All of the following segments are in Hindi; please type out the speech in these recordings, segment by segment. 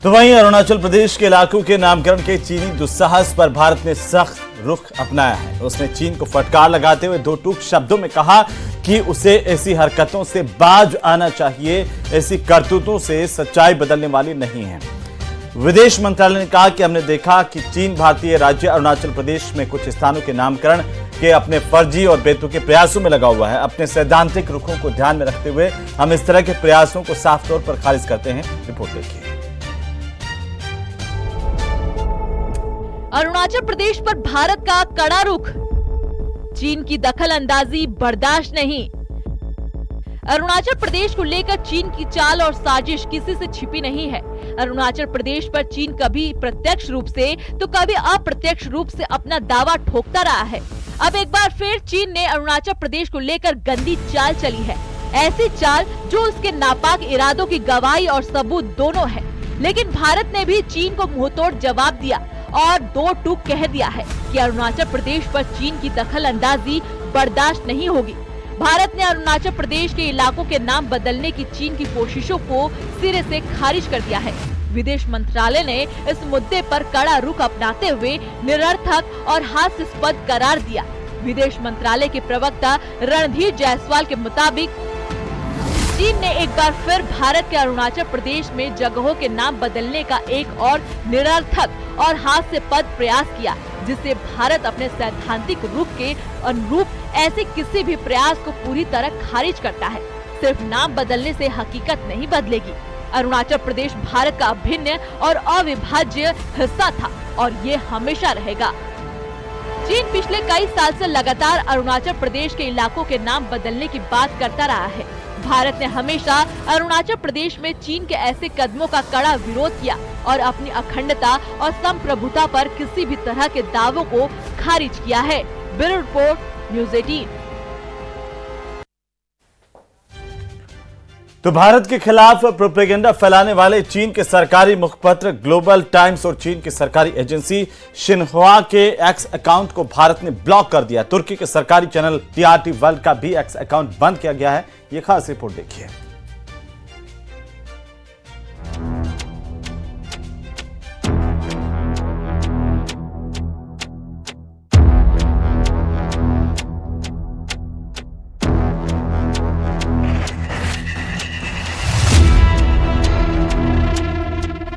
तो वहीं अरुणाचल प्रदेश के इलाकों के नामकरण के चीनी दुस्साहस पर भारत ने सख्त रुख अपनाया है। उसने चीन को फटकार लगाते हुए दो टूक शब्दों में कहा कि उसे ऐसी हरकतों से बाज आना चाहिए, ऐसी करतूतों से सच्चाई बदलने वाली नहीं है। विदेश मंत्रालय ने कहा कि हमने देखा कि चीन भारतीय राज्य अरुणाचल प्रदेश में कुछ स्थानों के नामकरण के अपने फर्जी और बेतुके प्रयासों में लगा हुआ है। अपने सैद्धांतिक रुखों को ध्यान में रखते हुए हम इस तरह के प्रयासों को साफ तौर पर खारिज करते हैं। रिपोर्ट देखिए। अरुणाचल प्रदेश पर भारत का कड़ा रुख, चीन की दखल अंदाजी बर्दाश्त नहीं। अरुणाचल प्रदेश को लेकर चीन की चाल और साजिश किसी से छिपी नहीं है। अरुणाचल प्रदेश पर चीन कभी प्रत्यक्ष रूप से तो कभी अप्रत्यक्ष रूप से अपना दावा ठोकता रहा है। अब एक बार फिर चीन ने अरुणाचल प्रदेश को लेकर गंदी चाल चली है, ऐसी चाल जो उसके नापाक इरादों की गवाही और सबूत दोनों है। लेकिन भारत ने भी चीन को मुंहतोड़ जवाब दिया और दो टूक कह दिया है कि अरुणाचल प्रदेश पर चीन की दखल अंदाजी बर्दाश्त नहीं होगी। भारत ने अरुणाचल प्रदेश के इलाकों के नाम बदलने की चीन की कोशिशों को सिरे से खारिज कर दिया है। विदेश मंत्रालय ने इस मुद्दे पर कड़ा रुख अपनाते हुए निरर्थक और हास्यास्पद करार दिया। विदेश मंत्रालय के प्रवक्ता रणधीर जायसवाल के मुताबिक चीन ने एक बार फिर भारत के अरुणाचल प्रदेश में जगहों के नाम बदलने का एक और निरर्थक और हास्यास्पद प्रयास किया, जिससे भारत अपने सैद्धांतिक रुख के अनुरूप ऐसे किसी भी प्रयास को पूरी तरह खारिज करता है। सिर्फ नाम बदलने से हकीकत नहीं बदलेगी। अरुणाचल प्रदेश भारत का अभिन्न और अविभाज्य हिस्सा था और ये हमेशा रहेगा। चीन पिछले कई साल से लगातार अरुणाचल प्रदेश के इलाकों के नाम बदलने की बात करता रहा है। भारत ने हमेशा अरुणाचल प्रदेश में चीन के ऐसे कदमों का कड़ा विरोध किया और अपनी अखंडता और संप्रभुता पर किसी भी तरह के दावों को खारिज किया है। Bureau report, news 18। तो भारत के खिलाफ प्रोपेगेंडा फैलाने वाले चीन के सरकारी मुखपत्र ग्लोबल टाइम्स और चीन की सरकारी एजेंसी शिन्हुआ के एक्स अकाउंट को भारत ने ब्लॉक कर दिया। तुर्की के सरकारी चैनल टीआरटी वर्ल्ड का भी एक्स अकाउंट बंद किया गया है। ये खास रिपोर्ट देखिए।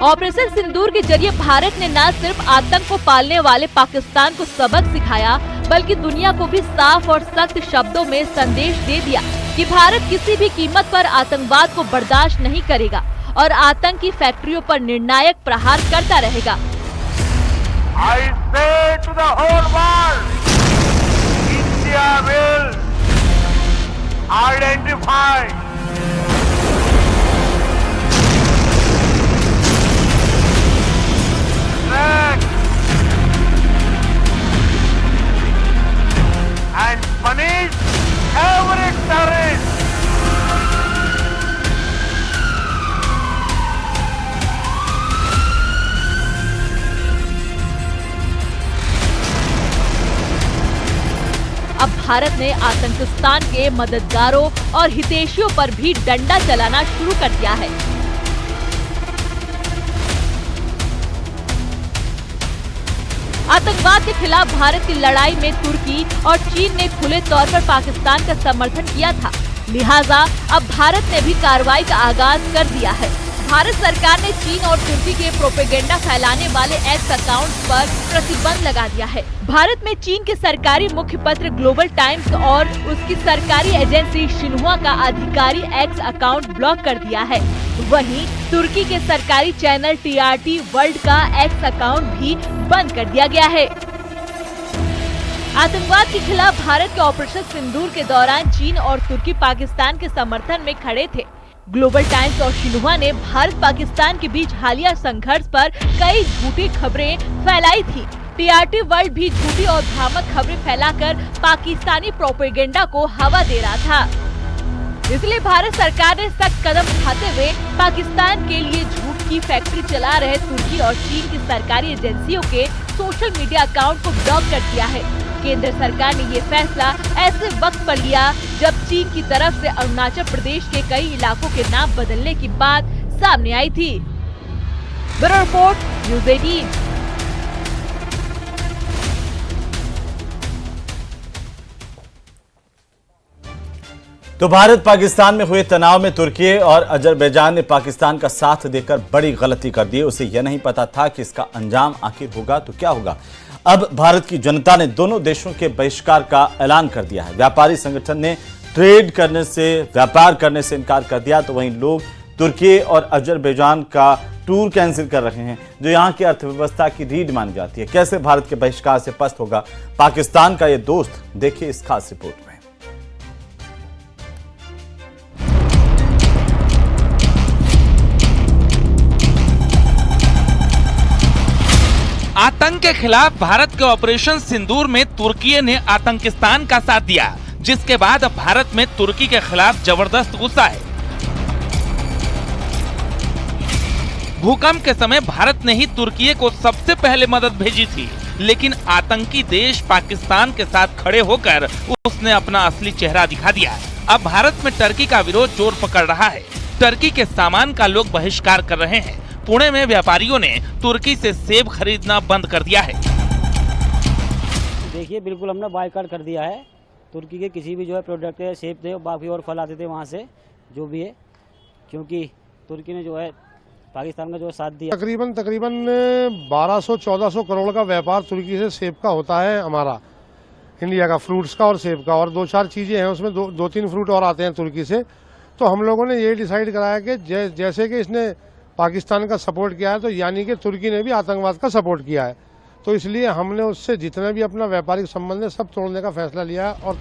ऑपरेशन सिंदूर के जरिए भारत ने न सिर्फ आतंक को पालने वाले पाकिस्तान को सबक सिखाया, बल्कि दुनिया को भी साफ और सख्त शब्दों में संदेश दे दिया कि भारत किसी भी कीमत पर आतंकवाद को बर्दाश्त नहीं करेगा और आतंकी फैक्ट्रियों पर निर्णायक प्रहार करता रहेगा। I say to the whole world, India will identify and punish every terrorist. अब भारत ने आतंकिस्तान के मददगारों और हितैषियों पर भी डंडा चलाना शुरू कर दिया है। आतंकवाद के खिलाफ भारत की लड़ाई में तुर्की और चीन ने खुले तौर पर पाकिस्तान का समर्थन किया था। लिहाजा अब भारत ने भी कार्रवाई का आगाज कर दिया है। भारत सरकार ने चीन और तुर्की के प्रोपेगेंडा फैलाने वाले एक्स अकाउंट्स पर प्रतिबंध लगा दिया है। भारत में चीन के सरकारी मुख्य पत्र ग्लोबल टाइम्स और उसकी सरकारी एजेंसी शिन्हुआ का आधिकारिक एक्स अकाउंट ब्लॉक कर दिया है। वहीं तुर्की के सरकारी चैनल टीआरटी वर्ल्ड का एक्स अकाउंट भी बंद कर दिया गया है। आतंकवाद के खिलाफ भारत के ऑपरेशन सिंदूर के दौरान चीन और तुर्की पाकिस्तान के समर्थन में खड़े थे। ग्लोबल टाइम्स और शिन्हुआ ने भारत पाकिस्तान के बीच हालिया संघर्ष पर कई झूठी खबरें फैलाई थी। टीआरटी वर्ल्ड भी झूठी और भ्रामक खबरें फैलाकर पाकिस्तानी प्रोपेगेंडा को हवा दे रहा था। इसलिए भारत सरकार ने सख्त कदम उठाते हुए पाकिस्तान के लिए झूठ की फैक्ट्री चला रहे तुर्की और चीन की सरकारी एजेंसियों के सोशल मीडिया अकाउंट को ब्लॉक कर दिया है। केंद्र सरकार ने ये फैसला ऐसे वक्त पर लिया जब चीन की तरफ से अरुणाचल प्रदेश के कई इलाकों के नाम बदलने की बात सामने आई थी। Bureau report, news 18। तो भारत पाकिस्तान में हुए तनाव में तुर्की और अजरबैजान ने पाकिस्तान का साथ देकर बड़ी गलती कर दी। उसे यह नहीं पता था कि इसका अंजाम आखिर होगा तो क्या होगा। अब भारत की जनता ने दोनों देशों के बहिष्कार का ऐलान कर दिया है। व्यापारी संगठन ने ट्रेड करने से, व्यापार करने से इनकार कर दिया, तो वहीं लोग तुर्की और अजरबैजान का टूर कैंसिल कर रहे हैं, जो यहां की अर्थव्यवस्था की रीढ़ मानी जाती है। कैसे भारत के बहिष्कार से पस्त होगा पाकिस्तान का ये दोस्त, देखिए इस खास रिपोर्ट में। आतंक के खिलाफ भारत के ऑपरेशन सिंदूर में तुर्की ने आतंकिस्तान का साथ दिया, जिसके बाद अब भारत में तुर्की के खिलाफ जबरदस्त गुस्सा है। भूकंप के समय भारत ने ही तुर्की को सबसे पहले मदद भेजी थी, लेकिन आतंकी देश पाकिस्तान के साथ खड़े होकर उसने अपना असली चेहरा दिखा दिया। अब भारत में टर्की का विरोध जोर पकड़ रहा है। टर्की के सामान का लोग बहिष्कार कर रहे हैं। पुणे में व्यापारियों ने तुर्की से सेब खरीदना बंद कर दिया है। देखिए, बिल्कुल हमने बायकॉट कर दिया है। तुर्की के किसी भी जो है प्रोडक्ट है, सेब थे, बाकी और फल आते थे वहाँ से, जो भी है, क्योंकि तुर्की ने जो है पाकिस्तान का जो साथ दिया। तकरीबन 1200-1400 करोड़ का व्यापार तुर्की से सेब का होता है हमारा, इंडिया का, फ्रूट्स का और सेब का, और 2-4 चीजें हैं उसमें, 2-3 फ्रूट और आते हैं तुर्की से। तो हम लोगों ने ये डिसाइड कराया कि जैसे कि इसने पाकिस्तान का सपोर्ट किया है, तो यानी कि तुर्की ने भी आतंकवाद का सपोर्ट किया है। तो इसलिए हमने उससे जितना भी अपना व्यापारिक संबंध है सब तोड़ने का फैसला लिया। और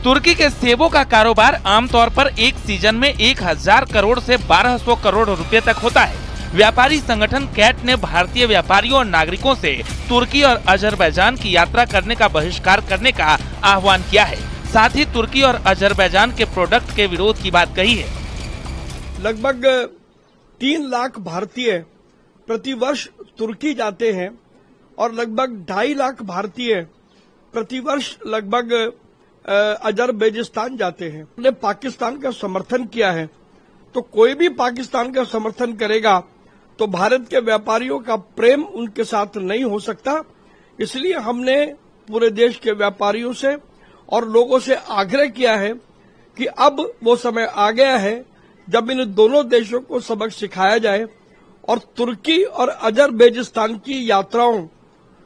तुर्की के सेबों का कारोबार आमतौर पर एक सीजन में 1000 करोड़ से 1200 करोड़ रुपए तक होता है। व्यापारी संगठन कैट ने भारतीय व्यापारियों और नागरिकों से तुर्की और अजरबैजान की यात्रा करने का बहिष्कार करने का आह्वान किया है। साथ ही तुर्की और अजरबैजान के प्रोडक्ट के विरोध की बात कही है। लगभग 3 लाख भारतीय प्रतिवर्ष तुर्की जाते हैं और लगभग 2.5 लाख भारतीय प्रतिवर्ष लगभग अजरबैजान जाते हैं। हमने पाकिस्तान का समर्थन किया है, तो कोई भी पाकिस्तान का समर्थन करेगा तो भारत के व्यापारियों का प्रेम उनके साथ नहीं हो सकता। इसलिए हमने पूरे देश के व्यापारियों से और लोगों से आग्रह किया है कि अब वो समय आ गया है जब इन दोनों देशों को सबक सिखाया जाए और तुर्की और अजरबैजान की यात्राओं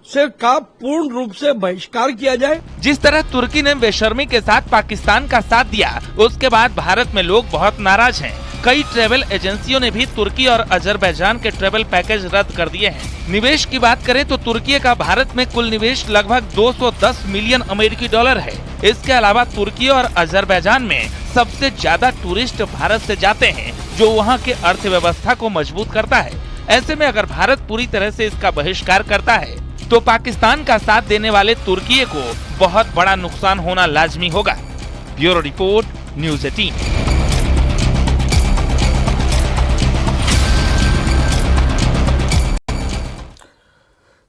से का पूर्ण रूप से बहिष्कार किया जाए। जिस तरह तुर्की ने बेशर्मी के साथ पाकिस्तान का साथ दिया, उसके बाद भारत में लोग बहुत नाराज हैं। कई ट्रेवल एजेंसियों ने भी तुर्की और अजरबैजान के ट्रेवल पैकेज रद्द कर दिए हैं। निवेश की बात करें तो तुर्की का भारत में कुल निवेश लगभग 210 मिलियन अमेरिकी डॉलर है। इसके अलावा तुर्की और अजरबैजान में सबसे ज्यादा टूरिस्ट भारत से जाते हैं, जो वहाँ के अर्थव्यवस्था को मजबूत करता है। ऐसे में अगर भारत पूरी तरह से इसका बहिष्कार करता है तो पाकिस्तान का साथ देने वाले तुर्की को बहुत बड़ा नुकसान होना लाजमी होगा। Bureau report, news 18।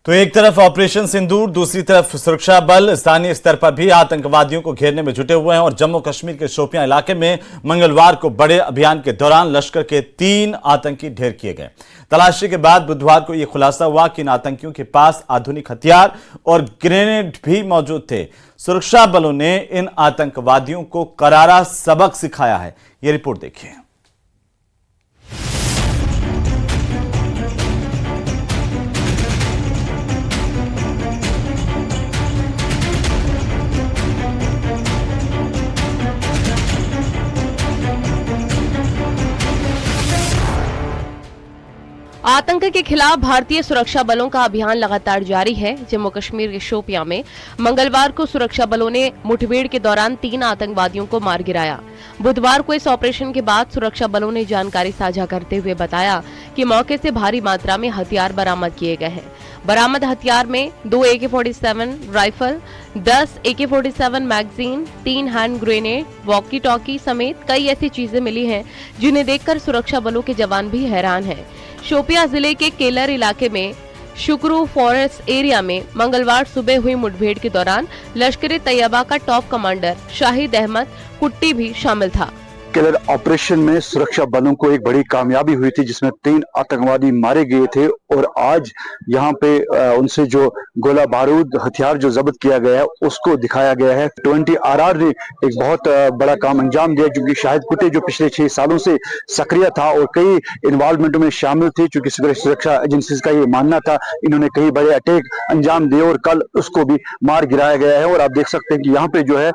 तो एक तरफ ऑपरेशन सिंदूर, दूसरी तरफ सुरक्षा बल स्थानीय स्तर पर भी आतंकवादियों को घेरने में जुटे हुए हैं और जम्मू कश्मीर के शोपियां इलाके में मंगलवार को बड़े अभियान के दौरान लश्कर के 3 आतंकी ढेर किए गए। तलाशी के बाद बुधवार को यह खुलासा हुआ कि इन आतंकियों के पास आधुनिक हथियार और ग्रेनेड भी मौजूद थे। सुरक्षा बलों ने इन आतंकवादियों को करारा सबक सिखाया है। यह रिपोर्ट देखिए। आतंक के खिलाफ भारतीय सुरक्षा बलों का अभियान लगातार जारी है। जम्मू कश्मीर के शोपियां में मंगलवार को सुरक्षा बलों ने मुठभेड़ के दौरान 3 आतंकवादियों को मार गिराया। बुधवार को इस ऑपरेशन के बाद सुरक्षा बलों ने जानकारी साझा करते हुए बताया कि मौके से भारी मात्रा में हथियार बरामद किए गए हैं। बरामद हथियार में 2 AK-47 rifle, 10 AK-47 magazine, 3 hand grenade, walkie talkie समेत कई ऐसी चीजें मिली हैं जिन्हें देखकर सुरक्षा बलों के जवान भी हैरान हैं। शोपियां जिले के केलर इलाके में शुक्रू फॉरेस्ट एरिया में मंगलवार सुबह हुई मुठभेड़ के दौरान लश्कर-ए-तैयबा का टॉप कमांडर शाहिद अहमद कुट्टी भी शामिल था। किलर ऑपरेशन में सुरक्षा बलों को एक बड़ी कामयाबी हुई थी, जिसमें 3 आतंकवादी मारे गए थे और आज यहाँ पे उनसे जो गोला बारूद हथियार जो जब्त किया गया है उसको दिखाया गया है। 20 RR ने एक बहुत बड़ा काम अंजाम दिया, क्योंकि शाहिद कुत्ते जो पिछले 6 सालों से सक्रिय था और कई इन्वॉल्वमेंटों में शामिल थे, क्योंकि सुरक्षा एजेंसीज का ये मानना था। इन्होंने कई बड़े अटैक अंजाम दिए और कल उसको भी मार गिराया गया है। और आप देख सकते हैं कि यहाँ पे जो है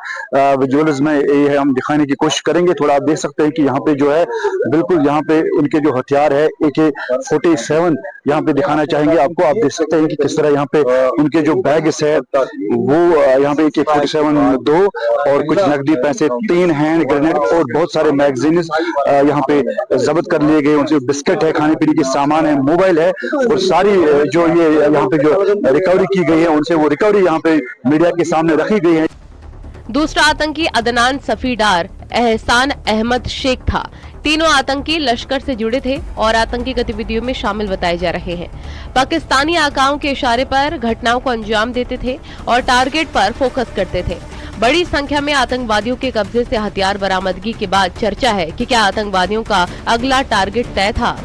विजुअल्स में ये हम दिखाने की कोशिश करेंगे। थोड़ा आप देख सकते हैं कि यहाँ पे जो है बिल्कुल यहाँ पे इनके जो हथियार है AK-47 यहाँ पे दिखाना चाहेंगे आपको। आप देख सकते हैं कि किस तरह यहाँ पे उनके जो बैग्स है वो यहाँ पे AK-47 2 और कुछ नकदी पैसे, 3 हैंड ग्रेनेड और बहुत सारे मैगजीन्स यहाँ पे जब्त कर लिए गए। उनसे बिस्किट है, खाने पीने के सामान है, मोबाइल है और सारी जो ये यहाँ पे जो रिकवरी की गई है उनसे वो रिकवरी यहाँ पे मीडिया के सामने रखी गई है। दूसरा आतंकी अदनान सफीडार एहसान अहमद शेख था। तीनों आतंकी लश्कर से जुड़े थे और आतंकी गतिविधियों में शामिल बताए जा रहे हैं। पाकिस्तानी आकाओं के इशारे पर घटनाओं को अंजाम देते थे और टारगेट पर फोकस करते थे। बड़ी संख्या में आतंकवादियों के कब्जे से हथियार बरामदगी के बाद चर्चा है कि क्या आतंकवादियों का अगला टारगेट तय था।